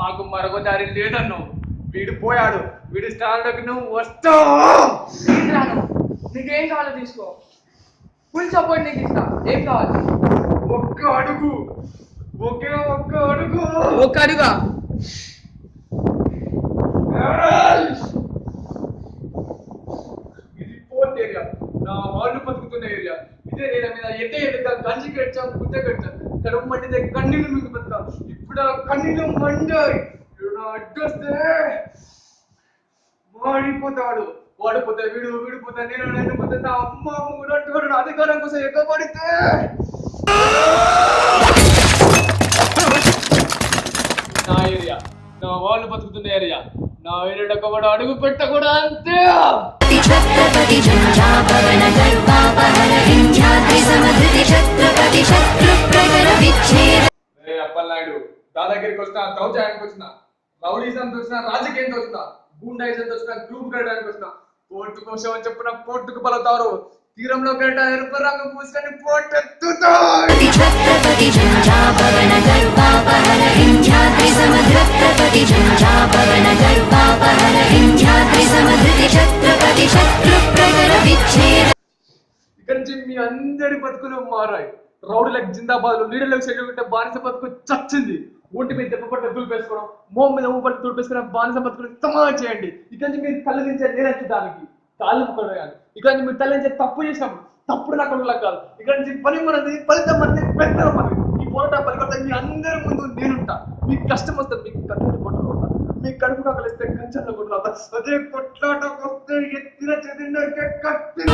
మాకు మరొక దారి లేదన్నావు. వీడు పోయాడు, వీడి స్థానంలోకి నువ్వు వస్తావు. నీకేం కావాలో తీసుకో, ఫుల్ సపోర్ట్ నీకు ఇస్తా. ఏం కావాలి? ఒక్క అడుగు, ఒకే ఒక్క అడుగు. ఒక్క అడుగా? ఇది ఫోర్త్ ఏరియా, నా వాళ్ళు బతుకుతున్న ఏరియా. ఇదే నేల మీద ఎట్ట గంజి కట్టాం, గుద్ద కట్టాం, కడుపు మండితే కన్నీళ్ళు మీకు బతుకా. ఇప్పుడు ఆ కన్నీళ్ళు మండాయి. అడ్డొస్తే వాడిపోతాడు. వాడిపోతే వీడు, వీడిపోతే నేను పోతే నా అమ్మ కూడా చూడడు. అధికారం కోసం ఎక్కబడితే నా ఏరియా, నా వాళ్ళు బతుకుతున్న ఏరియా, నా ఏరియా కూడా అడుగు పెట్టకూడదు అంతే. అప్పలనాయుడు దాదాగిరికి వచ్చిన, దౌర్జన్యానికి వచ్చిన, రౌడీజంతో వచ్చిన, రాజకీయంతో వచ్చిన, గూండాయిజంతో వచ్చిన, గ్రూప్ కట్టడానికి వచ్చిన, పోర్టు కోసం అని చెప్పిన పోర్టుకు పలుతారు. తీరంలో గంట ఎరుపు రంగు పూసుకొని పోర్టు ఎత్తుతాయి. ఇక్కడి నుంచి మీ అందరి బతుకులు మారాయి. రౌడీలకు జిందాబాద్లు, లీడర్లకు షెడ్యూల్ ఉంటే బానిస బతుకు చచ్చింది. ఒంటి మీద దెబ్బ పట్ట దులిపేసుకోవడం, మోహం మీద ఊపట్టు దులిపేసుకున్న బానిస బతుకులు సమానం చేయండి. ఇక్కడి నుంచి మీరు తల్లించే నేర్చడానికి కాళ్ళు ముక్కడేయాలి. ఇక్కడ నుంచి మీరు తల్లించే తప్పు చేసినప్పుడు తప్పుడు నా కొడుకులకు కాదు. ఇక్కడ నుంచి పని మనది, ఫలితం మనది, పెద్దల మనది. ఈ పోరాట పలికొట్ట మీ అందరి ముందు నేనుంటా. మీకు కష్టం వస్తే మీకు కట్టుబడి కొట్టలు కొడతా, మీకు కడుపు కాకలిస్తే కంచెల్లో కొట్లాడతా. అదే కొట్లాటకు వస్తే ఎత్తిన చెదిన కట్టిన